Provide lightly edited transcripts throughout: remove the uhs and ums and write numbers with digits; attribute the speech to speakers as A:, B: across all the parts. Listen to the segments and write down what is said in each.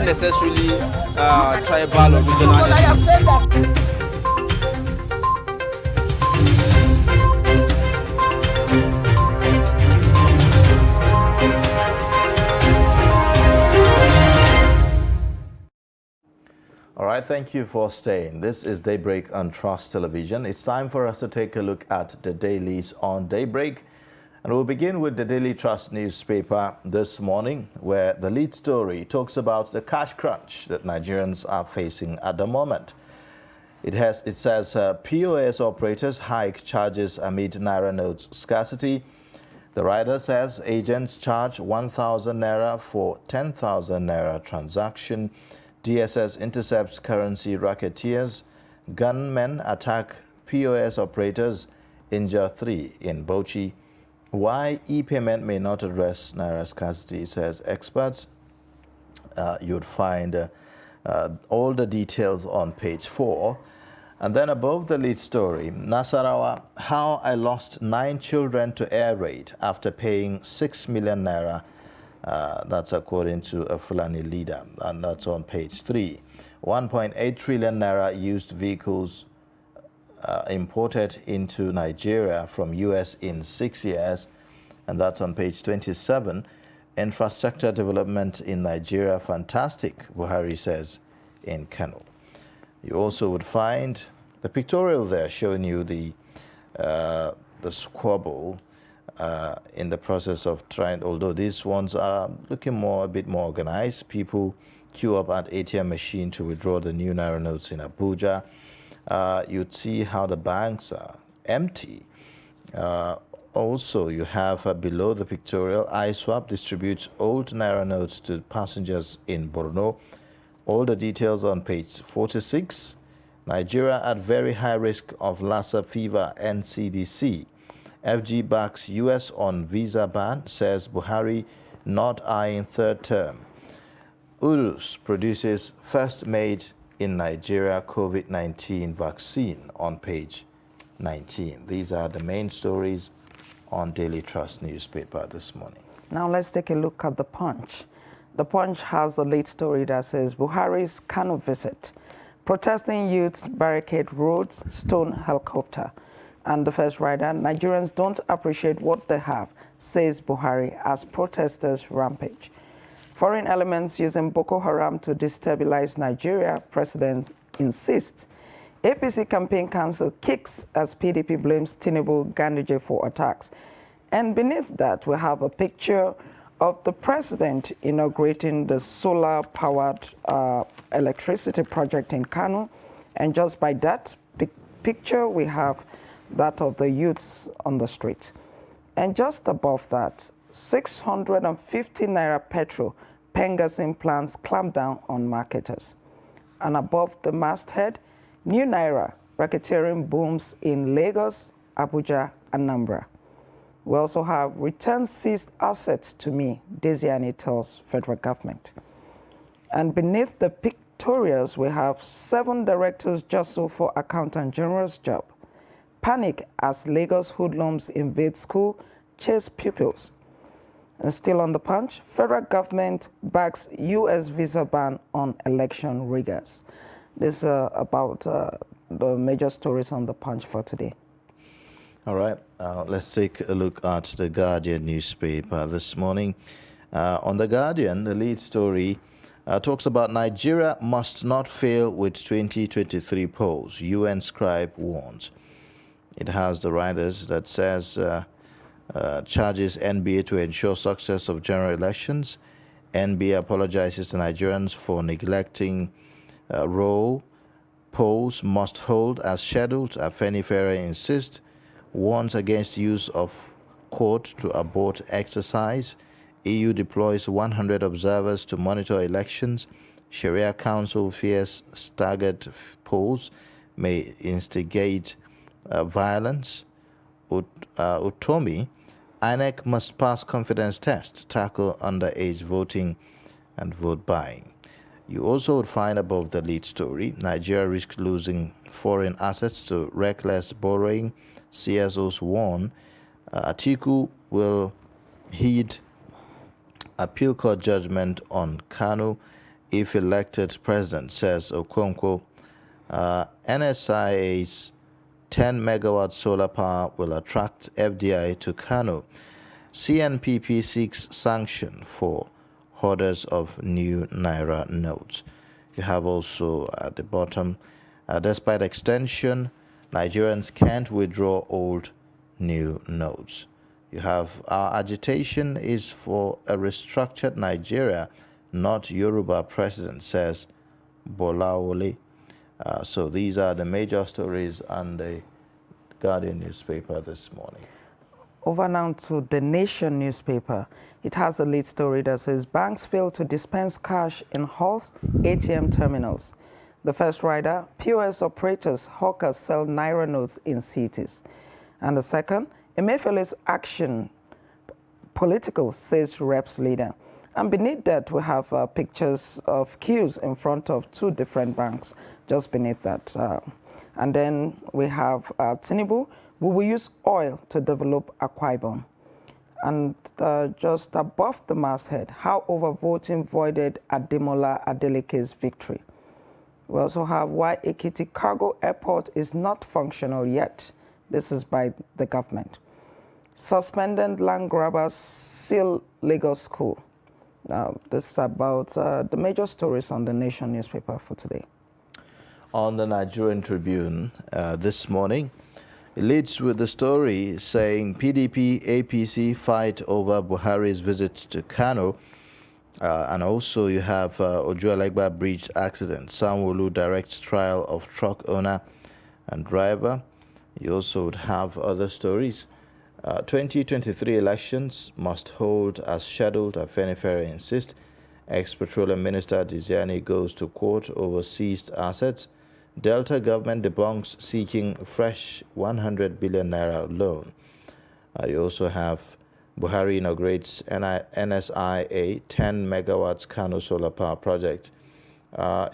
A: not necessarily tribal or regional.
B: All right, thank you for staying. This is Daybreak on Trust Television. It's time for us to take a look at the dailies on Daybreak. And we'll begin with the Daily Trust newspaper this morning, where the lead story talks about the cash crunch that Nigerians are facing at the moment. It says POS operators hike charges amid Naira notes scarcity. The rider says agents charge 1,000 Naira for 10,000 Naira transaction. DSS intercepts currency racketeers. Gunmen attack POS operators, injure 3 in Bauchi. Why e-payment may not address Naira scarcity, says experts. You'd find all the details on page 4. And then above the lead story, Nasarawa, how I lost 9 children to air raid after paying 6 million Naira. That's according to a Fulani leader, and that's on page 3. 1.8 trillion Naira used vehicles imported into Nigeria from US in 6 years, and that's on page 27. Infrastructure development in Nigeria, fantastic, Buhari says in Kano. You also would find the pictorial there showing you the squabble in the process of trying, although these ones are looking a bit more organized. People queue up at ATM machine to withdraw the new Naira notes in Abuja. You'd see how the banks are empty. Also, you have below the pictorial, iSwap distributes old Naira notes to passengers in Borno. All the details on page 46. Nigeria at very high risk of Lassa fever, NCDC. FG backs US on visa ban, says Buhari not eyeing third term. Urus produces first made in Nigeria COVID-19 vaccine on page 19. These are the main stories on Daily Trust newspaper this morning.
C: Now let's take a look at the Punch. The Punch has a lead story that says Buhari's Kano visit. Protesting youths barricade roads, stone helicopter. And the first rider, Nigerians don't appreciate what they have, says Buhari as protesters rampage. Foreign elements using Boko Haram to destabilize Nigeria, president insists. APC campaign council kicks as PDP blames Tinubu Ganduje for attacks. And beneath that, we have a picture of the president inaugurating the solar-powered electricity project in Kano. And just by that picture, we have that of the youths on the street. And just above that, 650 Naira petrol, Pengasin plans clamp down on marketers. And above the masthead, new Naira, racketeering booms in Lagos, Abuja, and Anambra. We also have return seized assets to me, Desiani tells federal government. And beneath the pictorials, we have 7 directors jostled for accountant general's job. Panic as Lagos hoodlums invade school, chase pupils. And still on the Punch, federal government backs U.S. visa ban on election riggers. This is about the major stories on the Punch for today.
B: All right, let's take a look at the Guardian newspaper this morning. On the Guardian, the lead story talks about Nigeria must not fail with 2023 polls, UN scribe warns. It has the riders that says charges NBA to ensure success of general elections. NBA apologizes to Nigerians for neglecting role. Polls must hold as scheduled. Afenifere insists. Warns against use of court to abort exercise. EU deploys 100 observers to monitor elections. Sharia Council fears staggered polls may instigate violence. Utomi, INEC must pass confidence test, tackle underage voting and vote buying. You also would find above the lead story, Nigeria risks losing foreign assets to reckless borrowing. CSOs warn Atiku will heed appeal court judgment on Kano. if elected president, says Okonkwo. NSIA's 10 megawatt solar power will attract FDI to Kano. CNPP seeks sanction for hoarders of new Naira notes. You have also at the bottom, despite extension, Nigerians can't withdraw old new notes. You have our agitation is for a restructured Nigeria, not Yoruba, president says Bolawole. So these are the major stories on the Guardian newspaper this morning.
C: Over now to the Nation newspaper. It has a lead story that says banks fail to dispense cash in halls, ATM terminals. The first rider, POS operators, hawkers sell Naira notes in cities. And the second, Emefiele's action, political, says reps leader. And beneath that, we have pictures of queues in front of two different banks, just beneath that. And then we have Tinubu, we will use oil to develop Akwa Ibom. And just above the masthead, how overvoting voided Ademola Adeleke's victory. We also have why Ekiti Cargo Airport is not functional yet. This is by the government. Suspended land grabbers seal Lagos school. Now, this is about the major stories on the Nation newspaper for today.
B: On the Nigerian Tribune this morning, it leads with the story saying PDP, APC fight over Buhari's visit to Kano. And also you have Ojuelegba Bridge accident. Sanwo-Olu directs trial of truck owner and driver. You also would have other stories. 2023 elections must hold as scheduled, Afenifere insists. Ex-Petroleum Minister Diziani goes to court over seized assets. Delta government debunks seeking fresh 100 billion naira loan. You also have Buhari inaugurates NSIA 10 megawatts Kano solar power project.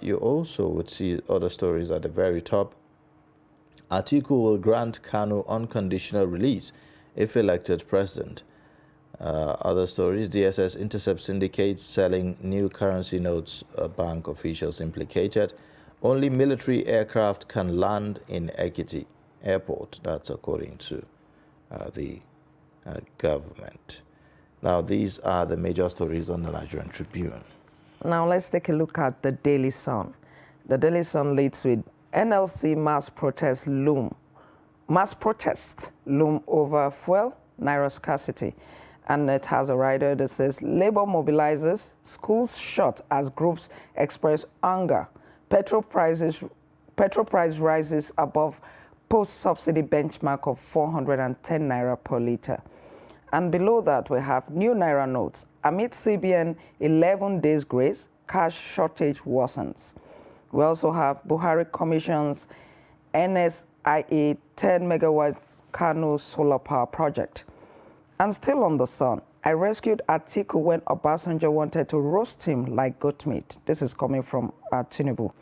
B: You also would see other stories at the very top. Atiku will grant Kano unconditional release if elected president. Other stories, DSS intercepts syndicates selling new currency notes, bank officials implicated. Only military aircraft can land in Ekiti Airport. That's according to the government. Now, these are the major stories on the Nigerian Tribune.
C: Now, let's take a look at the Daily Sun. The Daily Sun leads with NLC mass protest loom over fuel, Naira scarcity. And it has a rider that says, Labour mobilizes, schools shut as groups express anger. Petrol price rises above post-subsidy benchmark of 410 Naira per litre. And below that, we have new Naira notes. Amid CBN 11 days grace, cash shortage worsens. We also have Buhari Commission's NSIA 10 megawatts Kano solar power project. And still on the Sun, I rescued Atiku when Obasanjo wanted to roast him like goat meat. This is coming from Tinubu.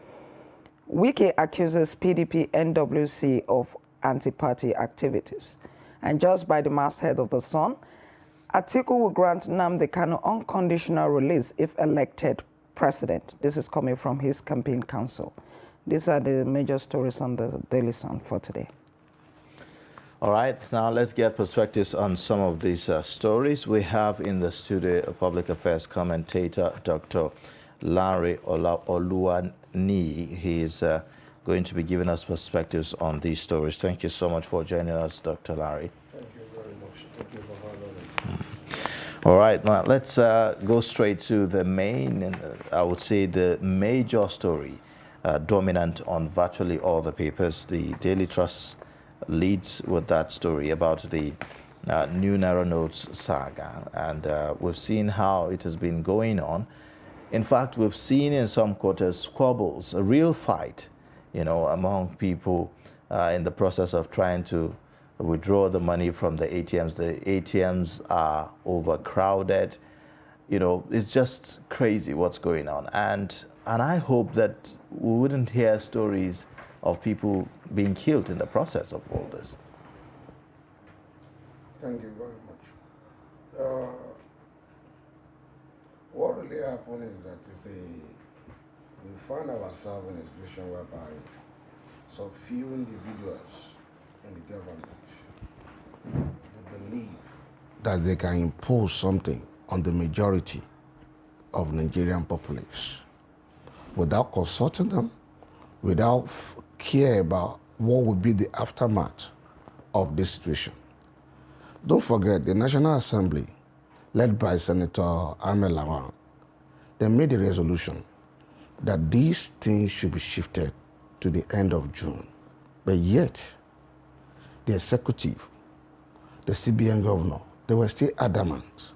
C: Wike accuses PDP NWC of anti-party activities. And just by the masthead of the Sun, Atiku will grant Nnamdi Kanu unconditional release if elected president. This is coming from his campaign council. These are the major stories on the Daily Sun for today.
B: All right, now let's get perspectives on some of these stories. We have in the studio a public affairs commentator, Dr. Larry Oluwani. He is going to be giving us perspectives on these stories. Thank you so much for joining us, Dr. Larry.
D: Thank you very much. Thank you for having me.
B: All right, now let's go straight to the main, I would say the major story dominant on virtually all the papers. The Daily Trust leads with that story about the new Naira notes saga, and we've seen how it has been going on. In fact, we've seen in some quarters squabbles, a real fight, among people in the process of trying to withdraw the money from the ATMs. The ATMs are overcrowded. It's just crazy what's going on, and I hope that we wouldn't hear stories of people being killed in the process of all this.
D: Thank you very much. What really happened is that we find ourselves in a situation whereby some few individuals in the government they believe that they can impose something on the majority of Nigerian populace without consulting them, without care about what would be the aftermath of this situation. Don't forget, the National Assembly, led by Senator Ahmed Lawan, they made a resolution that these things should be shifted to the end of June. But yet, the executive, the CBN governor, they were still adamant.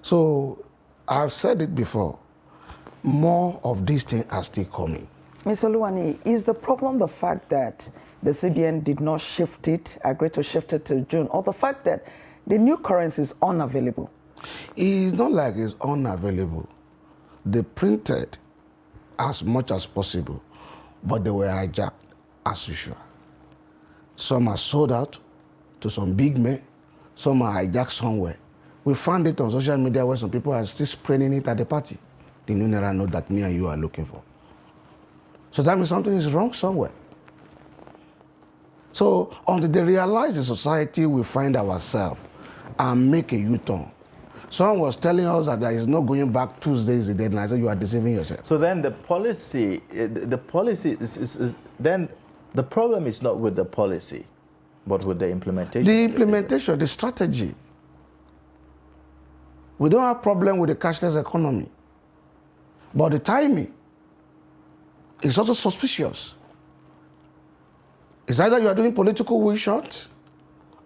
D: So, I've said it before, more of these things are still coming.
C: Mr. Luwani, is the problem the fact that the CBN did not shift it, agree to shift it to June, or the fact that the new currency is unavailable?
D: It's not like it's unavailable. They printed as much as possible, but they were hijacked as usual. Some are sold out to some big men, some are hijacked somewhere. We found it on social media where some people are still spreading it at the party. The new naira note that me and you are looking for. So that means something is wrong somewhere. So until they realize the society we find ourselves and make a U-turn. Someone was telling us that there is no going back. Tuesday is the deadline. I said you are deceiving yourself.
B: So then the policy then the problem is not with the policy, but with the implementation.
D: The implementation, the strategy. We don't have problem with the cashless economy, but the timing is also suspicious. It's either you are doing political wish shot,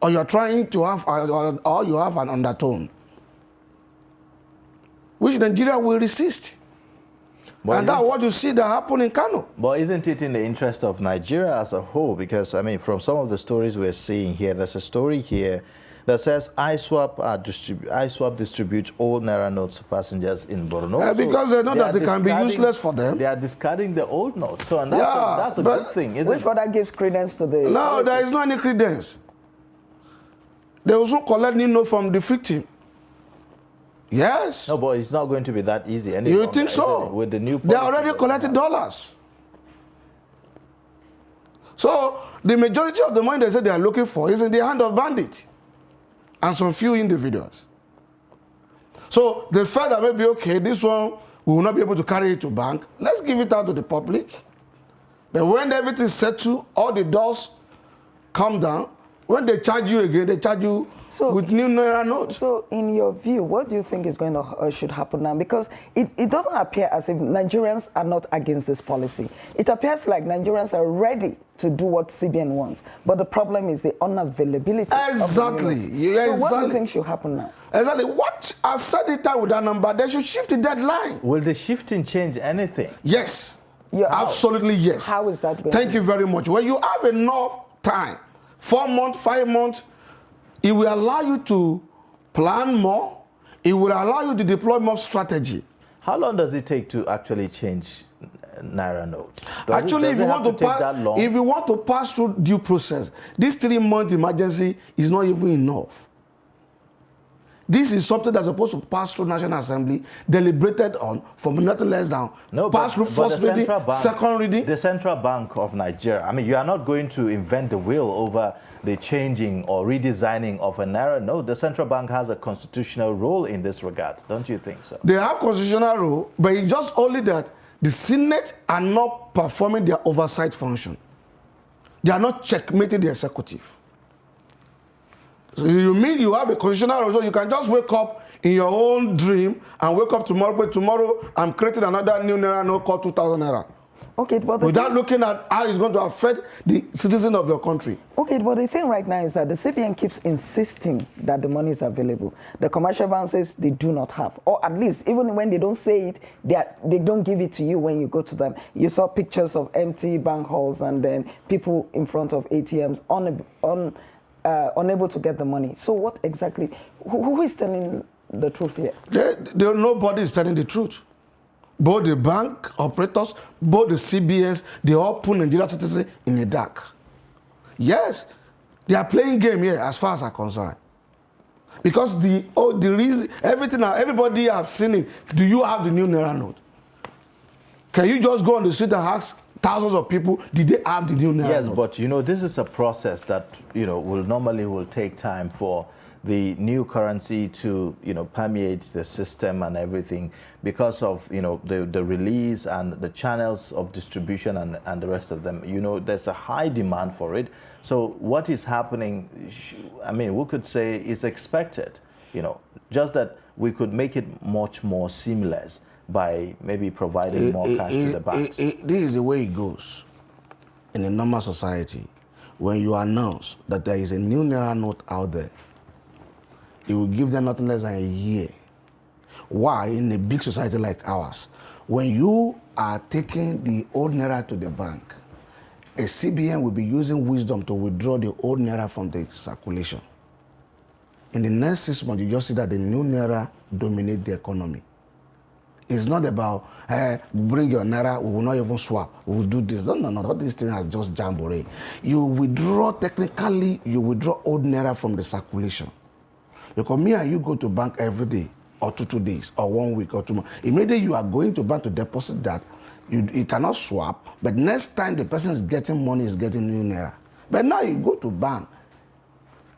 D: or you are trying to have, or you have an undertone, which Nigeria will resist.
B: But
D: and that's what you see that happen in Kano.
B: But isn't it in the interest of Nigeria as a whole? Because, I mean, from some of the stories we're seeing here, there's a story here that says ISWAP distributes old naira notes to passengers in Borno.
D: Because they know that they can be useless for them.
B: They are discarding the old notes. So and that's a good thing, isn't it?
C: Which further gives credence to the...
D: No,
C: policy?
D: there is no any credence. They also collect new note from the victim. Yes.
B: No, but it's not going to be that easy anymore.
D: You think so?
B: With the new
D: they already collected dollars. So the majority of the money they say they are looking for is in the hand of bandits and some few individuals. So they felt that maybe, okay, this one, we will not be able to carry it to bank. Let's give it out to the public. But when everything is settled, all the doors come down. When they charge you again, they charge you with new naira notes.
C: So in your view, what do you think is going to should happen now? Because it doesn't appear as if Nigerians are not against this policy. It appears like Nigerians are ready to do what CBN wants. But the problem is the unavailability.
D: Exactly.
C: Of the so what do you think should happen now?
D: Exactly. What I've said it out with that number, they should shift the deadline.
B: Will the shifting change anything?
D: Yes.
C: Yeah,
D: absolutely yes.
C: How is that going?
D: Thank you very much. When you have enough time, 4 months, 5 months, it will allow you to plan more. It will allow you to deploy more strategy.
B: How long does it take to actually change naira notes?
D: Actually, if you want to pass through due process, this 3-month emergency is not even enough. This is something that's supposed to pass through National Assembly, deliberated on for nothing less than pass through first reading, second reading.
B: The Central Bank of Nigeria, I mean, you are not going to invent the wheel over the changing or redesigning of a naira note. The Central Bank has a constitutional role in this regard, don't you think so?
D: They have constitutional role, but it's just only that the Senate are not performing their oversight function. They are not checkmating the executive. So you mean you have a constitutional role, so you can just wake up in your own dream and wake up tomorrow, but tomorrow I'm creating another new naira note called 2,000 naira.
C: Okay, but
D: without looking at how it's going to affect the citizen of your country.
C: Okay, but the thing right now is that the CBN keeps insisting that the money is available. The commercial bank says they do not have, or at least even when they don't say it, they don't give it to you when you go to them. You saw pictures of empty bank halls and then people in front of ATMs unable to get the money. So what exactly, who is telling the truth here?
D: Nobody is telling the truth. Both the bank operators, both the CBNs, they all put Nigerian citizens in the dark. Yes, they are playing game here as far as I'm concerned. Because the reason, everybody have seen it. Do you have the new naira note? Can you just go on the street and ask thousands of people, did they have the new naira
B: Yes,
D: note?
B: but you know, this is a process that, you know, will normally take time for the new currency to, you know, permeate the system and everything because of, you know, the release and the channels of distribution and the rest of them. You know, there's a high demand for it. So what is happening, I mean, we could say is expected, you know, just that we could make it much more seamless by maybe providing more cash to the banks.
D: This is the way it goes in a normal society. When you announce that there is a new naira note out there, it will give them nothing less than a year. Why? In a big society like ours, when you are taking the old naira to the bank, a CBN will be using wisdom to withdraw the old naira from the circulation. In the next 6 months, you just see that the new naira dominate the economy. It's not about, hey, bring your naira, we will not even swap, we will do this. No, all these things are just jamboree. You withdraw, technically, you withdraw old naira from the circulation. Because me and you go to bank every day, or 2 days, or 1 week, or 2 months. Immediately you are going to bank to deposit that, you cannot swap, but next time the person is getting money, is getting new naira. But now you go to bank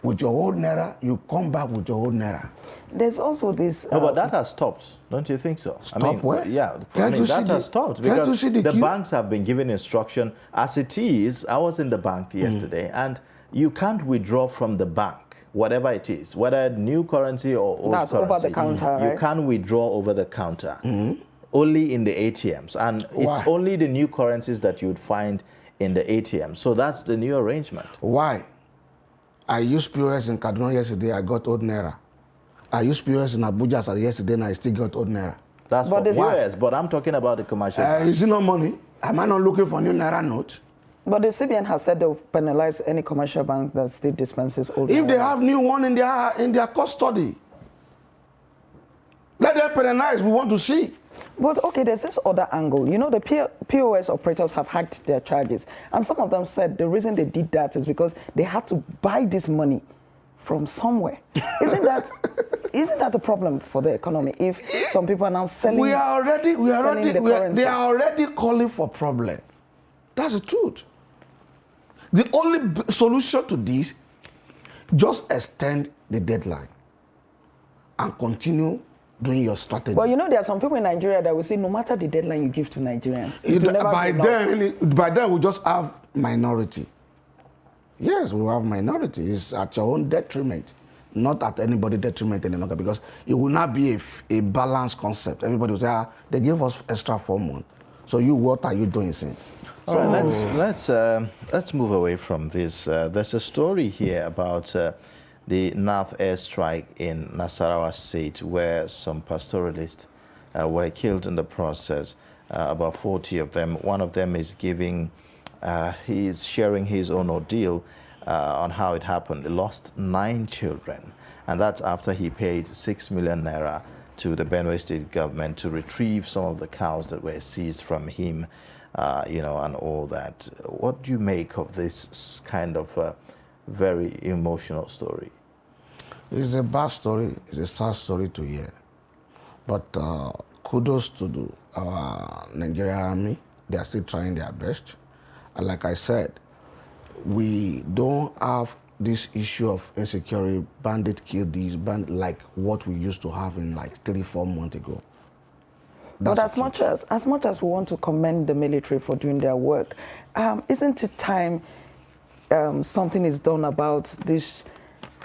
D: with your old naira, you come back with your old naira.
C: There's also this...
B: No, but that has stopped, don't you think so?
D: Stop where?
B: Yeah,
D: Can't you see
B: that has stopped
D: can't you
B: because
D: see the
B: the
D: queue?
B: banks have been given instruction. As it is, I was in the bank yesterday, and you can't withdraw from the bank, whatever it is, whether new currency or old
C: That's
B: currency.
C: over the counter,
B: You
C: right?
B: can't withdraw over the counter, only in the ATMs. And
D: Why?
B: it's only the new currencies that you'd find in the ATM. So that's the new arrangement.
D: Why? I used POS in Kaduna yesterday, I got old naira. I used POS in Abuja yesterday, and I still got old naira.
B: That's
C: But
B: for
C: the-
B: US, but I'm talking about the commercial.
D: Is it not money? Am I not looking for new naira note?
C: But the CBN has said they'll penalize any commercial bank that still dispenses old
D: If
C: naira.
D: they have new one in their custody, let them penalize. We want to see.
C: But okay, there's this other angle. You know, the POS operators have hacked their charges. And some of them said the reason they did that is because they had to buy this money from somewhere. Isn't that a problem for the economy if some people are now selling?
D: They are
C: currency?
D: already calling for problem. That's the truth. The only solution to this, just extend the deadline and continue doing your strategy.
C: Well, you know, there are some people in Nigeria that will say no matter the deadline you give to Nigerians, it will never
D: by
C: be enough.
D: then we just have minority. Yes, we have minority. It's at your own detriment, not at anybody's detriment any longer, because it will not be a balanced concept. Everybody will say, they gave us extra 4 months. So what are you doing since?
B: All right, let's move away from this. There's a story here about the North airstrike in Nasarawa State, where some pastoralists were killed in the process. About 40 of them. One of them is he's sharing his own ordeal on how it happened. He lost 9 children, and that's after he paid 6 million naira to the Benue State government to retrieve some of the cows that were seized from him, you know, and all that. What do you make of this kind of very emotional story?
D: It's a bad story. It's a sad story to hear. But kudos to our Nigerian army. They are still trying their best. And like I said, we don't have this issue of insecurity, bandit kill these, like what we used to have in like 3-4 months ago.
C: But as much as we want to commend the military for doing their work, isn't it time something is done about these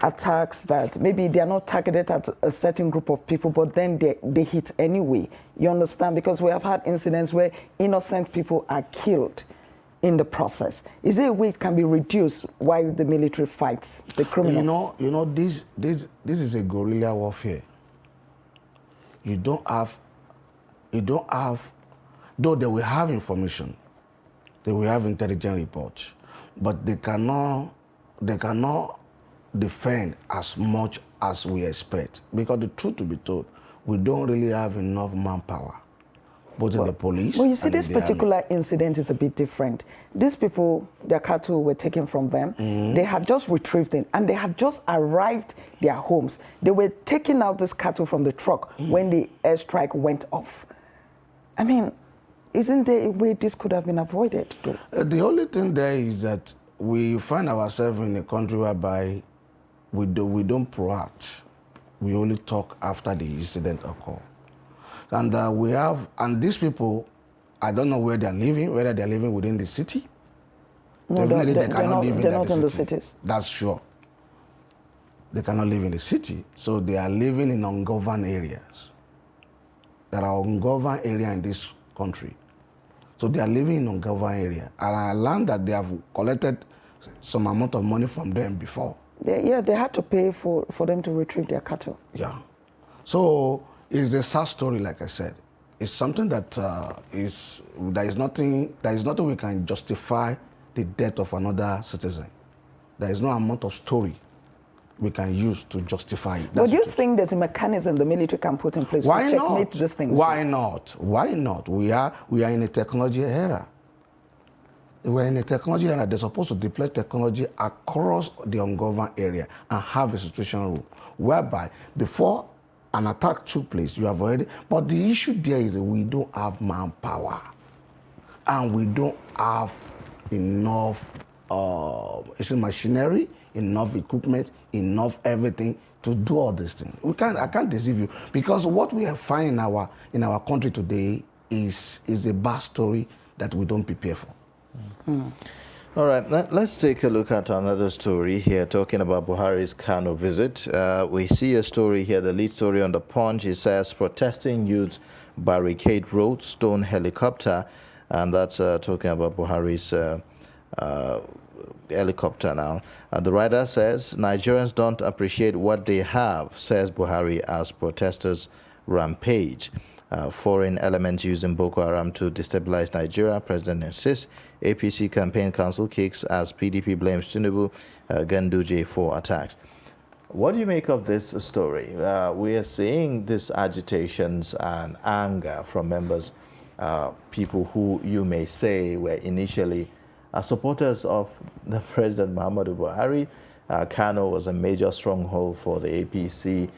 C: attacks that maybe they are not targeted at a certain group of people, but then they hit anyway? You understand? Because we have had incidents where innocent people are killed in the process. Is there a way it can be reduced while the military fights the criminals?
D: You know, this is a guerrilla warfare. You don't have, though they will have information, they will have intelligent reports, but they cannot defend as much as we expect. Because the truth to be told, we don't really have enough manpower, both in the police.
C: Well, you see,
D: and in
C: this
D: the army.
C: particular incident is a bit different. These people, their cattle were taken from them. They had just retrieved it, and they had just arrived their homes. They were taking out this cattle from the truck when the airstrike went off. I mean, Isn't there a way this could have been avoided, though?
D: The only thing there is that we find ourselves in a country whereby we don't proact. We only talk after the incident occurs. And these people, I don't know where they're living, whether they're living within the city.
C: No,
D: Definitely they cannot live
C: in
D: the
C: the
D: city.
C: cities.
D: That's sure. They cannot live in the city. So they are living in ungoverned areas. There are ungoverned areas in this country. So they are living in ungoverned area. And I learned that they have collected some amount of money from them before.
C: They had to pay for them to retrieve their cattle.
D: Yeah. So it's a sad story, like I said. It's something that there is nothing we can justify the death of another citizen. There is no amount of story we can use to justify it.
C: But do you think there's a mechanism the military can put in place to checkmate these things?
D: Why not? Why not? We are in a technology era. We're in a technology era. They're supposed to deploy technology across the ungoverned area and have a situation room whereby before an attack took place, you have already. But the issue there is that we don't have manpower, and we don't have enough machinery, enough equipment, enough everything to do all these things. I can't deceive you, because what we have found in our country today is a bad story that we don't prepare for.
B: All right, let's take a look at another story here, talking about Buhari's Kano visit. We see a story here, the lead story on the Punch. It says, protesting youths barricade road, stone helicopter, and that's talking about Buhari's helicopter now. The writer says, Nigerians don't appreciate what they have, says Buhari as protesters rampage. Foreign elements using Boko Haram to destabilize Nigeria, President insists. APC campaign council kicks as PDP blames Tinubu, Ganduje for attacks. What do you make of this story? We are seeing these agitations and anger from members, people who you may say were initially supporters of the President Muhammadu Buhari. Kano was a major stronghold for the APC.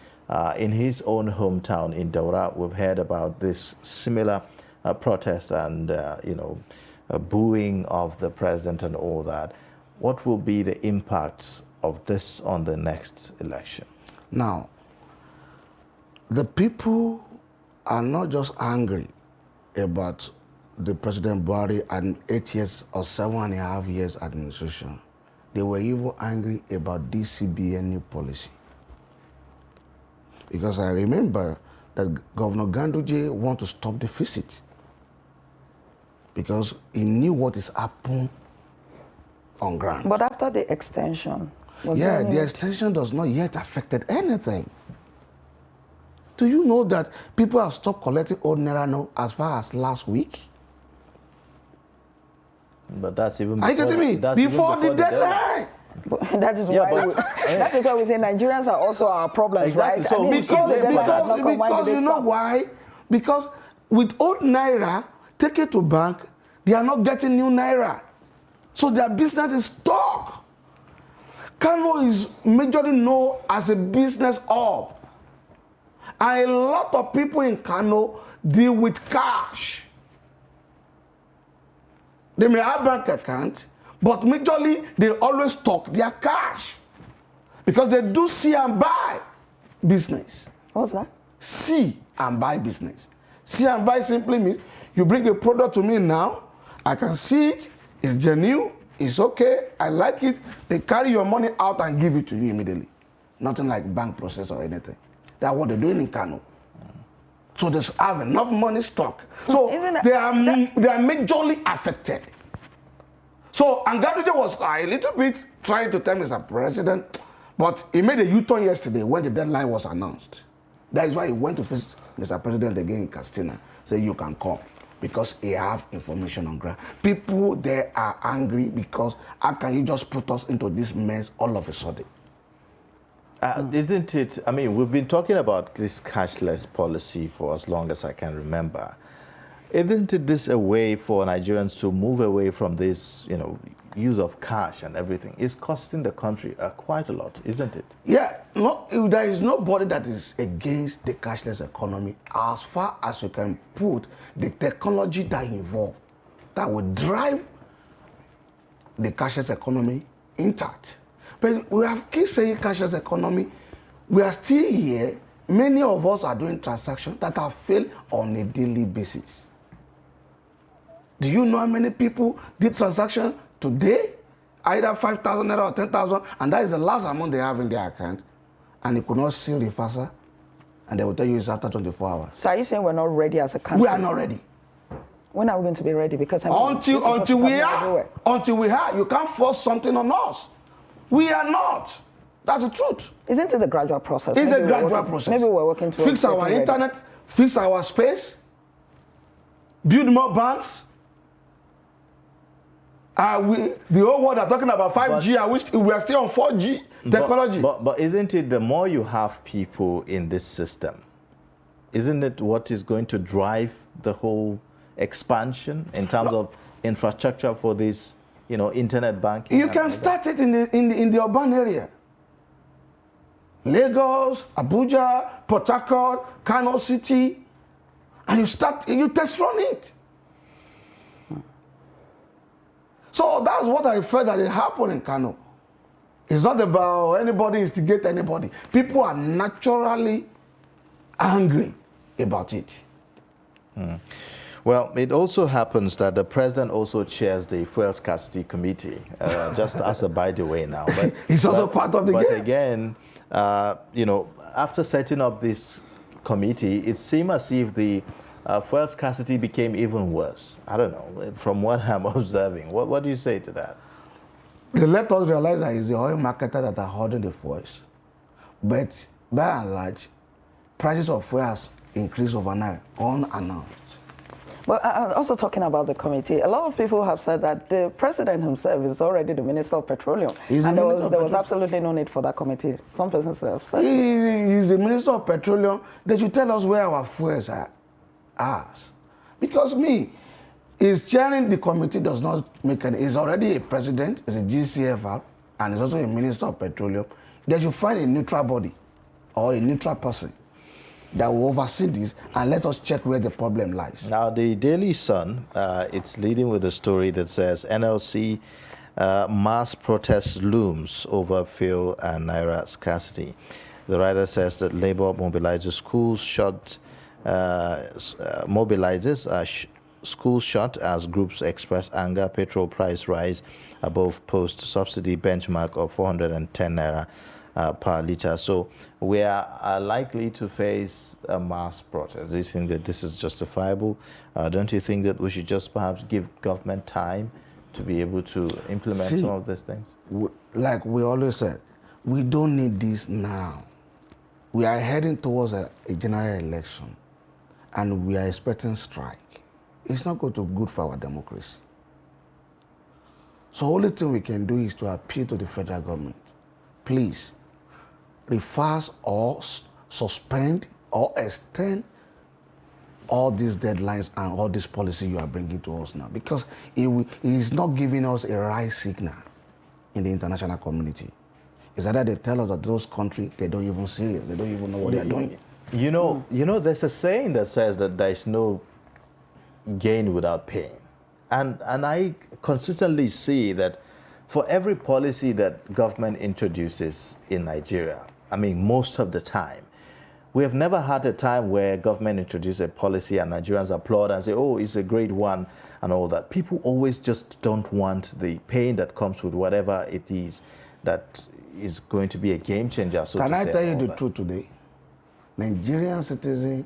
B: In his own hometown in Daura, we've heard about this similar protest and, booing of the president and all that. What will be the impact of this on the next election?
D: Now, the people are not just angry about the President Buhari and 8 years or 7.5 years administration. They were even angry about DCBN new policy. Because I remember that Governor Ganduje wanted to stop the deficit because he knew what is happening on ground.
C: But after the extension,
D: the extension does not yet affected anything. Do you know that people have stopped collecting old naira now as far as last week?
B: But that's even before,
D: are you getting me? Before the deadline.
C: That is why we say Nigerians are also our problems,
B: exactly.
C: right?
B: So
D: because you know why? Because with old naira, take it to bank, they are not getting new naira. So their business is stuck. Kano is majorly known as a business hub. And a lot of people in Kano deal with cash. They may have bank account, but majorly they always stock their cash because they do see and buy business.
C: What's that?
D: See and buy business. See and buy simply means you bring a product to me now, I can see it, it's genuine, it's okay, I like it. They carry your money out and give it to you immediately. Nothing like bank process or anything. That's what they're doing in Kano. So they have enough money stock. So they are majorly affected. So Ganduje was a little bit trying to tell Mr. President, but he made a U-turn yesterday when the deadline was announced. That is why he went to face Mr. President again in Castina, say you can come, because he have information on ground. People there are angry because how can you just put us into this mess all of a sudden?
B: Isn't it? I mean, we've been talking about this cashless policy for as long as I can remember. Isn't it this a way for Nigerians to move away from this, use of cash and everything? It's costing the country quite a lot, isn't it?
D: Yeah, no, there is nobody that is against the cashless economy as far as you can put the technology that involved that will drive the cashless economy intact. But we have keep saying cashless economy. We are still here. Many of us are doing transactions that are failed on a daily basis. Do you know how many people did transactions today? Either 5,000 naira or 10,000, and that is the last amount they have in their account, and they could not seal the FASA, and they will tell you it's after 24 hours.
C: So are you saying we're not ready as a country?
D: We are not ready.
C: When are we going to be ready? Because
D: until we are, you can't force something on us. We are not. That's the truth.
C: Isn't it a gradual process?
D: It's a gradual process.
C: Maybe we're working towards
D: fix our internet, fix our space, build more banks. The whole world are talking about 5G, we are still on 4G technology.
B: But isn't it the more you have people in this system, isn't it what is going to drive the whole expansion in terms of infrastructure for this, internet banking?
D: You can start it in the urban area. Lagos, Abuja, Port Harcourt, Kano City, and you test run it. So that's what I felt that it happened in Kano. It's not about anybody instigate anybody. People are naturally angry about it.
B: Well, it also happens that the president also chairs the Fuel Scarcity Committee, just as a by the way now. But
D: he's also part of the game.
B: But again, after setting up this committee, it seemed as if the fuel scarcity became even worse. I don't know, from what I'm observing. What do you say to that?
D: They let us realize that it's the oil marketer that are holding the fuels. But by and large, prices of fuel has increased overnight, unannounced.
C: But also talking about the committee, a lot of people have said that the president himself is already the Minister of Petroleum. And there was absolutely no need for that committee. Some persons have said
D: he's the Minister of Petroleum. They should tell us where our fuels are. Because is chairing the committee does not make any. He's already a president, he's a GCFR, and he's also a Minister of Petroleum. They should find a neutral body or a neutral person that will oversee this and let us check where the problem lies.
B: Now, the Daily Sun, it's leading with a story that says NLC mass protest looms over fuel and naira scarcity. The writer says that Labour mobilizes schools shut. Schools shut as groups express anger. Petrol price rise above post-subsidy benchmark of 410 naira per litre. So we are likely to face a mass protest. Do you think that this is justifiable? Don't you think that we should just perhaps give government time to be able to implement some of these things?
D: Like we always said, we don't need this now. We are heading towards a general election, and we are expecting strike. It's not going to be good for our democracy. So the only thing we can do is to appeal to the federal government. Please, reverse or suspend or extend all these deadlines and all this policy you are bringing to us now, because it is not giving us a right signal in the international community. It's either they tell us that those countries, they don't even serious, they don't even know what they're doing.
B: You know, there's a saying that says that there is no gain without pain. And I consistently see that for every policy that government introduces in Nigeria, I mean, most of the time, we have never had a time where government introduces a policy and Nigerians applaud and say, oh, it's a great one and all that. People always just don't want the pain that comes with whatever it is that is going to be a game changer. So
D: Can I tell you the truth today? Nigerian citizens,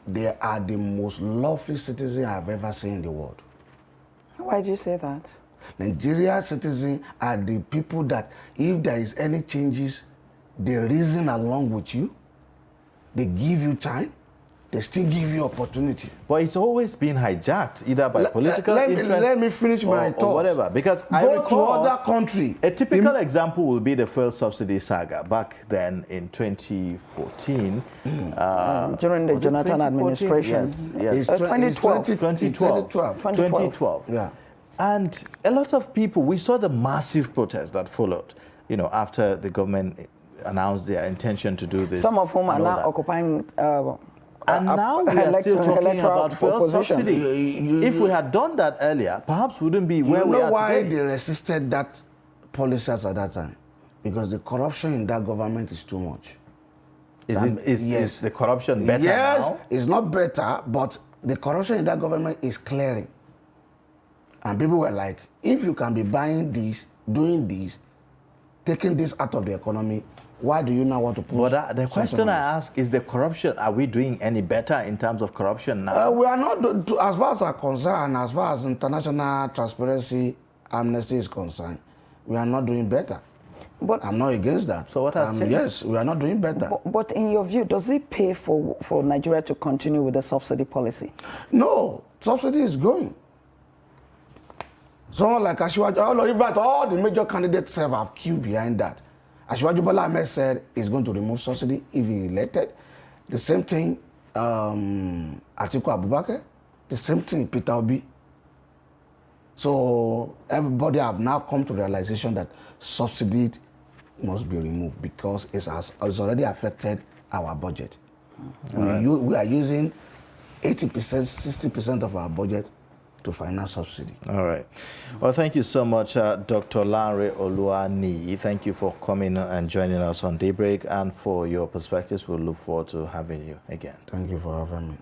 D: they are the most lovely citizens I've ever seen in the world.
C: Why do you say that?
D: Nigerian citizens are the people that if there is any changes, they reason along with you. They give you time. they still give you opportunity.
B: But it's always been hijacked, either by political interest.
D: Let me finish my thought.
B: Or whatever. Because I
D: Go
B: recall
D: to other country.
B: A typical example will be the fuel subsidy saga back then in 2014.
C: During the Jonathan administration.
B: Yes.
D: It's
C: 2012.
B: 2012.
D: Yeah.
B: And a lot of people, we saw the massive protest that followed, after the government announced their intention to do this.
C: Some of whom are
B: and all
C: now
B: that.
C: occupying
B: And now we are still talking about fuel
C: positions.
B: subsidy. If we had done that earlier, perhaps we wouldn't be where we are
D: You know why
B: today.
D: they resisted that policy at that time? Because the corruption in that government is too much.
B: Is the corruption better
D: yes,
B: now?
D: it's not better, but the corruption in that government is clearing. And people were like, if you can be buying this, doing this, taking this out of the economy, why do you now want to put
B: But the question I ask is the corruption, are we doing any better in terms of corruption now?
D: We are not, as far as are concerned, as far as international transparency, amnesty is concerned, we are not doing better.
C: But
D: I'm not against that.
B: So what has changed?
D: Yes, we are not doing better.
C: But in your view, does it pay for Nigeria to continue with the subsidy policy?
D: No, subsidy is going. Someone like Asiwaju, in fact, all the major candidates have queued behind that. Asiwaju Bola Ahmed said he's going to remove subsidy if he elected. The same thing, Atiku Abubakar. The same thing, Peter Obi. So everybody have now come to the realization that subsidy must be removed because it's already affected our budget. We are using 80%, 60% of our budget to finance subsidy.
B: All right. Well, thank you so much, Dr. Lanre Oluwaniyi. Thank you for coming and joining us on Daybreak and for your perspectives. We'll look forward to having you again.
D: Thank you for having me.